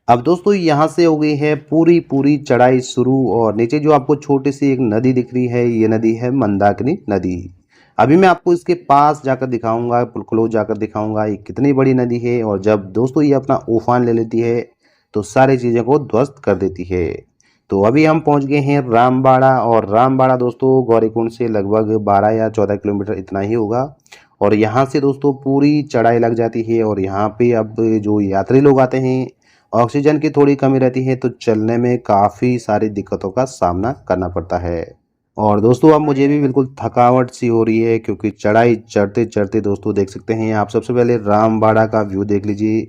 अब दोस्तों यहाँ से हो गई है पूरी पूरी चढ़ाई शुरू और नीचे जो आपको छोटी सी एक नदी दिख रही है, ये नदी है मंदाकिनी नदी। अभी मैं आपको इसके पास जाकर दिखाऊंगा, क्लोज जाकर दिखाऊंगा ये कितनी बड़ी नदी है। और जब दोस्तों ये अपना उफान ले लेती है तो सारी चीज़ों को ध्वस्त कर देती है। तो अभी हम पहुंच गए हैं रामबाड़ा, और रामबाड़ा दोस्तों गौरीकुंड से लगभग 12 या 14 किलोमीटर इतना ही होगा। और यहाँ से दोस्तों पूरी चढ़ाई लग जाती है। और यहाँ पे अब जो यात्री लोग आते हैं, ऑक्सीजन की थोड़ी कमी रहती है तो चलने में काफ़ी सारी दिक्कतों का सामना करना पड़ता है। और दोस्तों अब मुझे भी बिल्कुल थकावट सी हो रही है, क्योंकि चढ़ाई चढ़ते चढ़ते दोस्तों देख सकते हैं आप। सबसे पहले रामबाड़ा का व्यू देख लीजिए,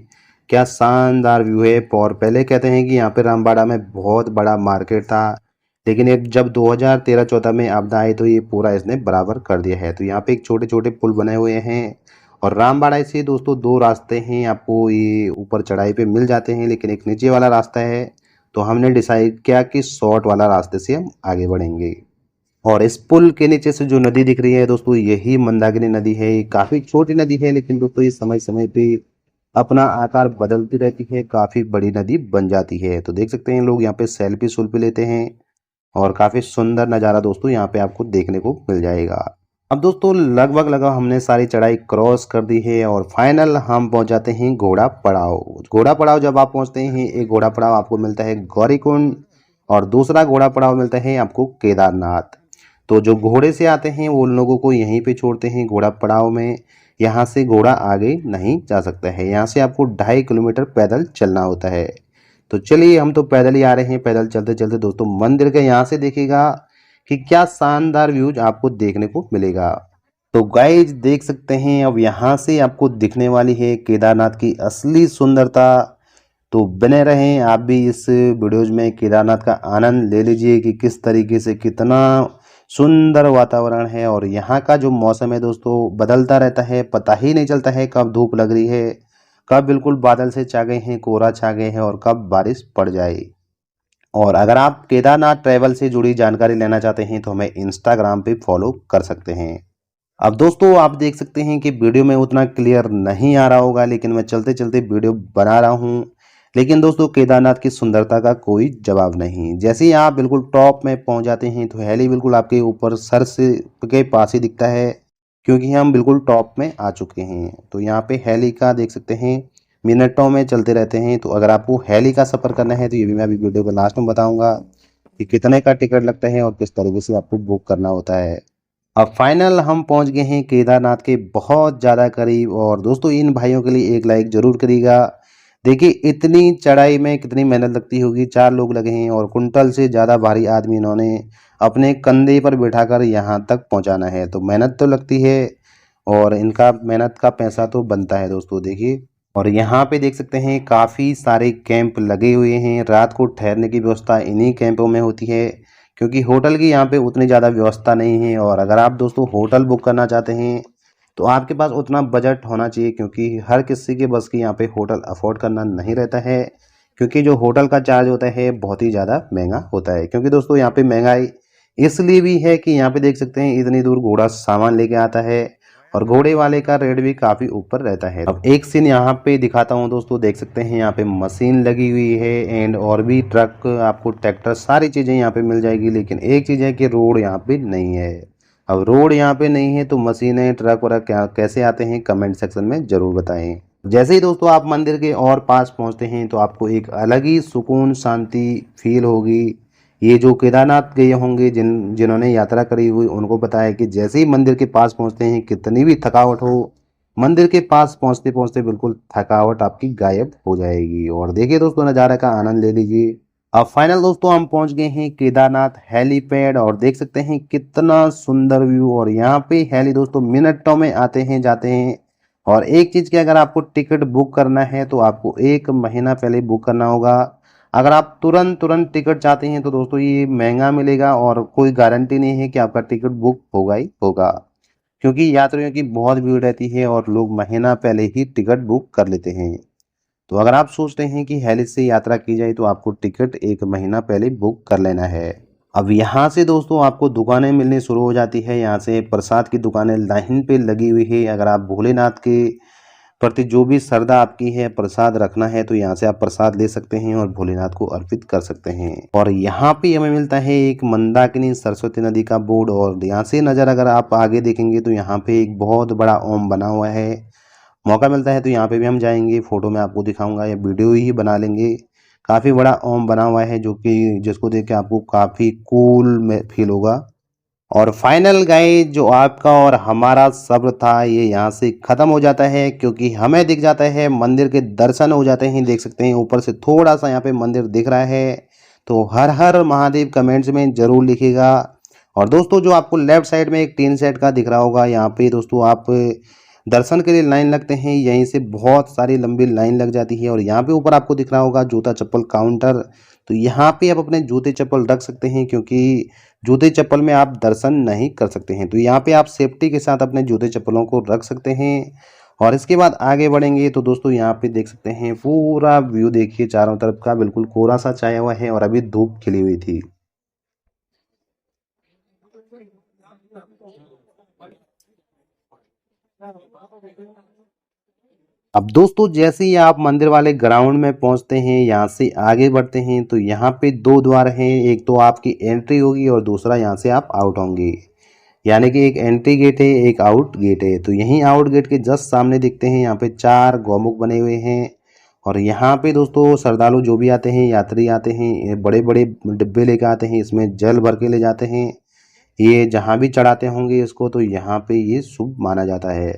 क्या शानदार व्यू है। और पहले कहते हैं कि यहाँ पे रामबाड़ा में बहुत बड़ा मार्केट था, लेकिन ये जब 2013-14 में आपदा आई तो ये पूरा इसने बराबर कर दिया है। तो यहाँ पे एक छोटे छोटे पुल बने हुए हैं। और रामबाड़ा से दोस्तों दो रास्ते हैं, आपको ये ऊपर चढ़ाई पे मिल जाते हैं, लेकिन एक नीचे वाला रास्ता है। तो हमने डिसाइड किया कि शॉर्ट वाला रास्ते से हम आगे बढ़ेंगे। और इस पुल के नीचे से जो नदी दिख रही है दोस्तों, यही मंदाकिनी नदी है। ये काफ़ी छोटी नदी है, लेकिन दोस्तों ये समय समय पे अपना आकार बदलती रहती है, काफ़ी बड़ी नदी बन जाती है। तो देख सकते हैं लोग यहाँ पे सेल्फी सुल्फी लेते हैं, और काफ़ी सुंदर नज़ारा दोस्तों यहाँ पे आपको देखने को मिल जाएगा। अब दोस्तों लगभग हमने सारी चढ़ाई क्रॉस कर दी है, और फाइनल हम पहुँच जाते हैं घोड़ा पड़ाव। घोड़ा पड़ाव जब आप पहुँचते हैं, एक घोड़ा पड़ाव आपको मिलता है गौरीकुंड, और दूसरा घोड़ा पड़ाव मिलता है आपको केदारनाथ। तो जो घोड़े से आते हैं वो उन लोगों को यहीं पे छोड़ते हैं घोड़ा पड़ाव में। यहाँ से घोड़ा आगे नहीं जा सकता है, यहाँ से आपको 2.5 किलोमीटर पैदल चलना होता है। तो चलिए हम तो पैदल ही आ रहे हैं। पैदल चलते चलते दोस्तों मंदिर के यहाँ से देखिएगा कि क्या शानदार व्यूज आपको देखने को मिलेगा। तो गाइज देख सकते हैं अब यहाँ से आपको दिखने वाली है केदारनाथ की असली सुंदरता। तो बने रहें आप भी इस वीडियोज में, केदारनाथ का आनंद ले लीजिए कि किस तरीके से कितना सुंदर वातावरण है। और यहाँ का जो मौसम है दोस्तों बदलता रहता है, पता ही नहीं चलता है कब धूप लग रही है, कब बिल्कुल बादल से छा गए हैं, कोहरा छा गए हैं, और कब बारिश पड़ जाए। और अगर आप केदारनाथ ट्रैवल से जुड़ी जानकारी लेना चाहते हैं तो हमें इंस्टाग्राम पे फॉलो कर सकते हैं। अब दोस्तों आप देख सकते हैं कि वीडियो में उतना क्लियर नहीं आ रहा होगा, लेकिन मैं चलते चलते वीडियो बना रहा हूँ। लेकिन दोस्तों केदारनाथ की सुंदरता का कोई जवाब नहीं। जैसे ही आप बिल्कुल टॉप में पहुँच जाते हैं तो हेली बिल्कुल आपके ऊपर सर से के पास ही दिखता है, क्योंकि हम बिल्कुल टॉप में आ चुके हैं। तो यहाँ पे हेली का देख सकते हैं मिनटों में चलते रहते हैं। तो अगर आपको हेली का सफ़र करना है तो ये भी मैं अभी वीडियो के लास्ट में बताऊंगा कि कितने का टिकट लगता है और किस तरीके से आपको बुक करना होता है। अब फाइनल हम पहुंच गए हैं केदारनाथ के बहुत ज़्यादा करीब। और दोस्तों इन भाइयों के लिए एक लाइक ज़रूर करिएगा। देखिए इतनी चढ़ाई में कितनी मेहनत लगती होगी, 4 लोग लगे हैं, और कुंटल से ज़्यादा भारी आदमी इन्होंने अपने कंधे पर बिठाकर यहाँ तक पहुँचाना है। तो मेहनत तो लगती है, और इनका मेहनत का पैसा तो बनता है दोस्तों। देखिए और यहाँ पे देख सकते हैं काफ़ी सारे कैंप लगे हुए हैं। रात को ठहरने की व्यवस्था इन्हीं कैंपों में होती है, क्योंकि होटल की यहाँ पे उतनी ज़्यादा व्यवस्था नहीं है। और अगर आप दोस्तों होटल बुक करना चाहते हैं तो आपके पास उतना बजट होना चाहिए, क्योंकि हर किसी के बस की यहाँ पे होटल अफोर्ड करना नहीं रहता है। क्योंकि जो होटल का चार्ज होता है बहुत ही ज़्यादा महंगा होता है। क्योंकि दोस्तों यहाँ पे महंगाई इसलिए भी है कि यहाँ पे देख सकते हैं इतनी दूर घोड़ा सामान लेके आता है, और घोड़े वाले का रेट भी काफ़ी ऊपर रहता है। अब एक सीन यहाँ पे दिखाता हूँ दोस्तों, देख सकते हैं यहाँ पे मशीन लगी हुई है, एंड और भी ट्रक, आपको ट्रैक्टर, सारी चीज़ें यहाँ पे मिल जाएगी। लेकिन एक चीज़ है कि रोड यहाँ पे नहीं है। अब रोड यहाँ पे नहीं है तो मशीनें, ट्रक वगैरह क्या कैसे आते हैं, कमेंट सेक्शन में ज़रूर बताएं। जैसे ही दोस्तों आप मंदिर के और पास पहुँचते हैं तो आपको एक अलग ही सुकून शांति फील होगी। ये जो केदारनाथ गए होंगे, जिन्होंने यात्रा करी हुई, उनको पता है कि जैसे ही मंदिर के पास पहुंचते हैं, कितनी भी थकावट हो, मंदिर के पास पहुंचते पहुंचते बिल्कुल थकावट आपकी गायब हो जाएगी। और देखिए दोस्तों नज़ारा का आनंद ले लीजिए। अब फाइनल दोस्तों हम पहुंच गए हैं केदारनाथ हेलीपैड, और देख सकते हैं कितना सुंदर व्यू। और यहाँ पे हेली दोस्तों मिनटों में आते हैं जाते हैं। और एक चीज़ की, अगर आपको टिकट बुक करना है तो आपको 1 महीना पहले बुक करना होगा। अगर आप तुरंत तुरंत टिकट चाहते हैं तो दोस्तों ये महंगा मिलेगा, और कोई गारंटी नहीं है कि आपका टिकट बुक होगा ही होगा, क्योंकि यात्रियों की बहुत भीड़ रहती है और लोग महीना पहले ही टिकट बुक कर लेते हैं। तो अगर आप सोच रहे हैं कि हेलिस से यात्रा की जाए तो आपको टिकट 1 महीना पहले बुक कर लेना है। अब यहाँ से दोस्तों आपको दुकानें मिलनी शुरू हो जाती है। यहाँ से प्रसाद की दुकानें लाइन पे लगी हुई है। अगर आप भोलेनाथ के प्रति जो भी श्रद्धा आपकी है, प्रसाद रखना है तो यहाँ से आप प्रसाद ले सकते हैं और भोलेनाथ को अर्पित कर सकते हैं। और यहाँ पे हमें मिलता है एक मंदाकिनी सरस्वती नदी का बोर्ड, और यहाँ से नज़र अगर आप आगे देखेंगे तो यहाँ पे एक बहुत बड़ा ओम बना हुआ है। मौका मिलता है तो यहाँ पे भी हम जाएंगे, फोटो में आपको दिखाऊंगा या वीडियो ही बना लेंगे। काफ़ी बड़ा ओम बना हुआ है जो कि जिसको देख के आपको काफ़ी कूल में फील होगा। और फाइनल गाइस जो आपका और हमारा सब्र था ये यहाँ से ख़त्म हो जाता है, क्योंकि हमें दिख जाता है, मंदिर के दर्शन हो जाते हैं। देख सकते हैं ऊपर से थोड़ा सा यहाँ पे मंदिर दिख रहा है। तो हर हर महादेव कमेंट्स में ज़रूर लिखिएगा। और दोस्तों जो आपको लेफ्ट साइड में एक टीन सेट का दिख रहा होगा, यहाँ पे दोस्तों आप दर्शन के लिए लाइन लगते हैं, यहीं से बहुत सारी लंबी लाइन लग जाती है। और यहाँ पे ऊपर आपको दिख रहा होगा जूता चप्पल काउंटर, तो यहाँ पे आप अपने जूते चप्पल रख सकते हैं, क्योंकि जूते चप्पल में आप दर्शन नहीं कर सकते हैं। तो यहाँ पे आप सेफ्टी के साथ अपने जूते चप्पलों को रख सकते हैं। और इसके बाद आगे बढ़ेंगे तो दोस्तों यहाँ पे देख सकते हैं पूरा व्यू, देखिए चारों तरफ का बिल्कुल कोहरा सा छाया हुआ है और अभी धूप खिली हुई थी। अब दोस्तों जैसे ही आप मंदिर वाले ग्राउंड में पहुंचते हैं, यहाँ से आगे बढ़ते हैं तो यहाँ पे दो द्वार हैं। एक तो आपकी एंट्री होगी और दूसरा यहाँ से आप आउट होंगे, यानी कि एक एंट्री गेट है, एक आउट गेट है। तो यहीं आउट गेट के जस्ट सामने दिखते हैं यहाँ पे 4 गौमुख बने हुए हैं। और यहाँ पे दोस्तों श्रद्धालु जो भी आते हैं, यात्री आते हैं, ये बड़े बड़े डिब्बे लेके आते हैं, इसमें जल भर के ले जाते हैं। ये जहाँ भी चढ़ाते होंगे इसको, तो यहाँ पे ये शुभ माना जाता है।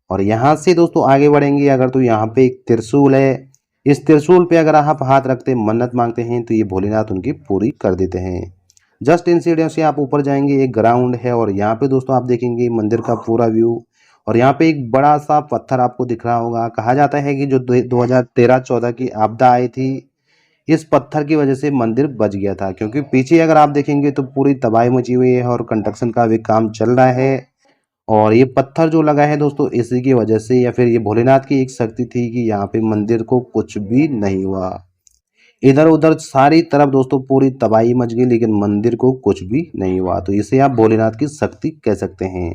और यहाँ से दोस्तों आगे बढ़ेंगे अगर, तो यहाँ पे एक त्रिशूल है। इस त्रिशूल पे अगर आप हाथ रखते मन्नत मांगते हैं तो ये भोलेनाथ उनकी पूरी कर देते हैं। जस्ट इन सीढ़ियों से आप ऊपर जाएंगे, एक ग्राउंड है और यहाँ पे दोस्तों आप देखेंगे मंदिर का पूरा व्यू। और यहाँ पे एक बड़ा सा पत्थर आपको दिख रहा होगा। कहा जाता है कि जो 2013-14 की आपदा आई थी, इस पत्थर की वजह से मंदिर बच गया था, क्योंकि पीछे अगर आप देखेंगे तो पूरी तबाही मची हुई है और कंस्ट्रक्शन का भी काम चल रहा है। और ये पत्थर जो लगा है दोस्तों इसी की वजह से, या फिर ये भोलेनाथ की एक शक्ति थी कि यहाँ पे मंदिर को कुछ भी नहीं हुआ। इधर उधर सारी तरफ दोस्तों पूरी तबाही मच गई, लेकिन मंदिर को कुछ भी नहीं हुआ। तो इसे आप भोलेनाथ की शक्ति कह सकते हैं।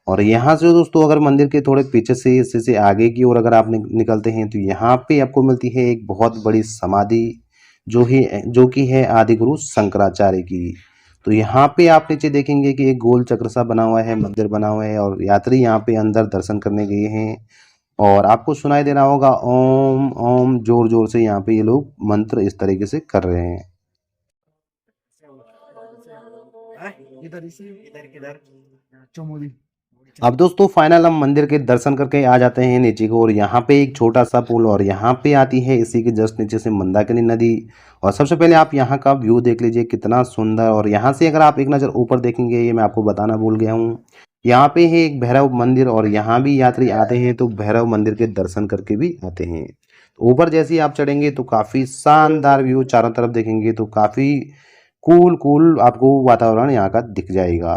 और यहाँ से दोस्तों अगर मंदिर के थोड़े पीछे से हिस्से से आगे की ओर अगर आप निकलते हैं तो यहाँ पे आपको मिलती है एक बहुत बड़ी समाधि, जो कि है आदि गुरु शंकराचार्य की। तो यहाँ पे आप नीचे देखेंगे कि एक गोल चक्र सा बना हुआ है, मंदिर बना हुआ है, और यात्री यहाँ पे अंदर दर्शन करने गए हैं। और आपको सुनाई दे रहा होगा ओम ओम, जोर जोर से यहाँ पे ये लोग मंत्र इस तरीके से कर रहे हैं। अब दोस्तों फाइनल हम मंदिर के दर्शन करके आ जाते हैं नीचे को, और यहाँ पे एक छोटा सा पुल, और यहाँ पे आती है इसी के जस्ट नीचे से मंदाकिनी नदी। और सबसे पहले आप यहाँ का व्यू देख लीजिए कितना सुंदर। और यहाँ से अगर आप एक नज़र ऊपर देखेंगे, ये मैं आपको बताना भूल गया हूँ, यहाँ पे है एक भैरव मंदिर, और यहाँ भी यात्री आते हैं तो भैरव मंदिर के दर्शन करके भी आते हैं। तो ऊपर जैसे ही आप चढ़ेंगे तो काफ़ी शानदार व्यू, चारों तरफ देखेंगे तो काफ़ी कूल कूल आपको वातावरण यहाँ का दिख जाएगा।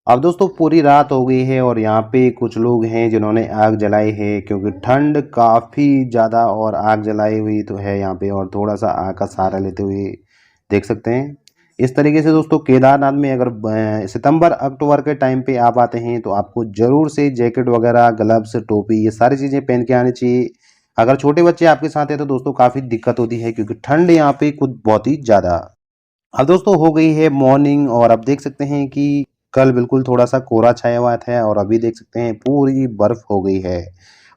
अब दोस्तों पूरी रात हो गई है और यहाँ पे कुछ लोग हैं जिन्होंने आग जलाई है, क्योंकि ठंड काफ़ी ज़्यादा, और आग जलाई हुई तो है यहाँ पे, और थोड़ा सा आग का सहारा लेते हुए देख सकते हैं। इस तरीके से दोस्तों केदारनाथ में अगर सितंबर अक्टूबर के टाइम पे आप आते हैं तो आपको ज़रूर से जैकेट वगैरह, ग्लव्स, टोपी, ये सारी चीज़ें पहन के आनी चाहिए। अगर छोटे बच्चे आपके साथ हैं तो दोस्तों काफ़ी दिक्कत होती है, क्योंकि ठंड यहाँ पे कुछ बहुत ही ज़्यादा। अब दोस्तों हो गई है मॉर्निंग, और अब देख सकते हैं कि कल बिल्कुल थोड़ा सा कोहरा छाया हुआ था, और अभी देख सकते हैं पूरी बर्फ़ हो गई है।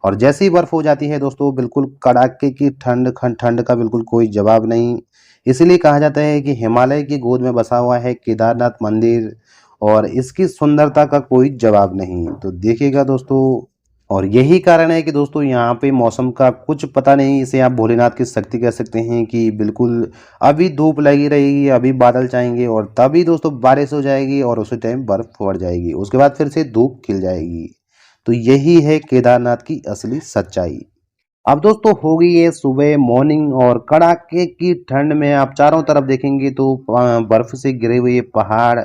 और जैसे ही बर्फ़ हो जाती है दोस्तों बिल्कुल कड़ाके की ठंड, ठंड का बिल्कुल कोई जवाब नहीं। इसीलिए कहा जाता है कि हिमालय की गोद में बसा हुआ है केदारनाथ मंदिर, और इसकी सुंदरता का कोई जवाब नहीं। तो देखिएगा दोस्तों, और यही कारण है कि दोस्तों यहाँ पे मौसम का कुछ पता नहीं, इसे आप भोलेनाथ की शक्ति कह सकते हैं कि बिल्कुल अभी धूप लगी रहेगी, अभी बादल छाएंगे, और तभी दोस्तों बारिश हो जाएगी, और उसी टाइम बर्फ पड़ जाएगी, उसके बाद फिर से धूप खिल जाएगी। तो यही है केदारनाथ की असली सच्चाई। अब दोस्तों हो गई है सुबह मॉर्निंग, और कड़ाके की ठंड में आप चारों तरफ देखेंगे तो बर्फ से गिरे हुए पहाड़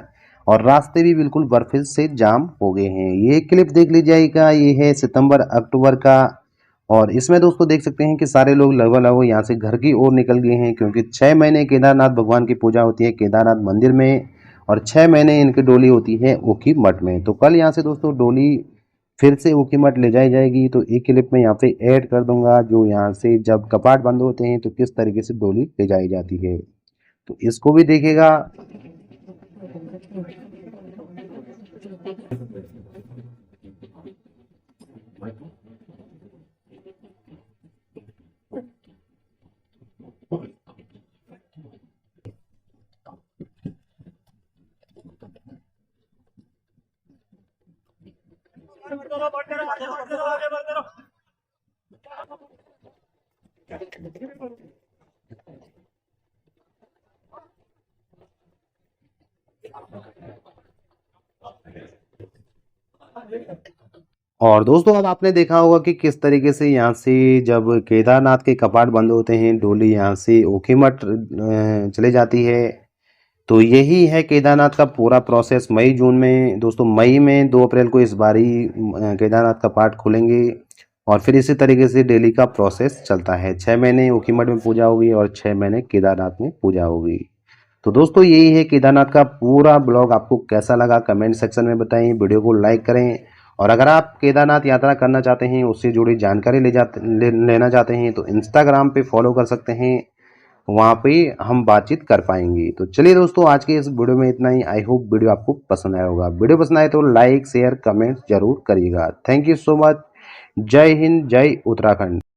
और रास्ते भी बिल्कुल बर्फ से जाम हो गए हैं। ये क्लिप देख लीजिएगा, ये है सितंबर अक्टूबर का, और इसमें दोस्तों देख सकते हैं कि सारे लोग लगभग लगभग यहाँ से घर की ओर निकल गए हैं, क्योंकि 6 महीने केदारनाथ भगवान की पूजा होती है केदारनाथ मंदिर में, और 6 महीने इनकी डोली होती है ऊखी मठ में। तो कल यहाँ से दोस्तों डोली फिर से ऊखीमठ ले जाई जाएगी। तो एक क्लिप में यहाँ पे ऐड कर दूंगा, जो यहाँ से जब कपाट बंद होते हैं तो किस तरीके से डोली ले जाई जाती है, तो इसको भी देखिएगा। और दोस्तों अब आपने देखा होगा कि किस तरीके से यहाँ से जब केदारनाथ के कपाट बंद होते हैं, डोली यहाँ से ऊखीमठ चले जाती है। तो यही है केदारनाथ का पूरा प्रोसेस। मई जून में दोस्तों, मई में 2 अप्रैल को इस बारी केदारनाथ का पाठ खुलेंगे और फिर इसी तरीके से डेली का प्रोसेस चलता है। 6 महीने ऊखीमठ में पूजा होगी और 6 महीने केदारनाथ में पूजा होगी। तो दोस्तों यही है केदारनाथ का पूरा ब्लॉग। आपको कैसा लगा कमेंट सेक्शन में बताएं, वीडियो को लाइक करें। और अगर आप केदारनाथ यात्रा करना चाहते हैं, उससे जुड़ी जानकारी लेना चाहते हैं, तो इंस्टाग्राम पे फॉलो कर सकते हैं, वहाँ पे हम बातचीत कर पाएंगे। तो चलिए दोस्तों, आज के इस वीडियो में इतना ही। आई होप वीडियो आपको पसंद आया होगा। वीडियो पसंद आए तो लाइक शेयर कमेंट जरूर करिएगा। Thank you so much. जय हिंद, जय उत्तराखंड।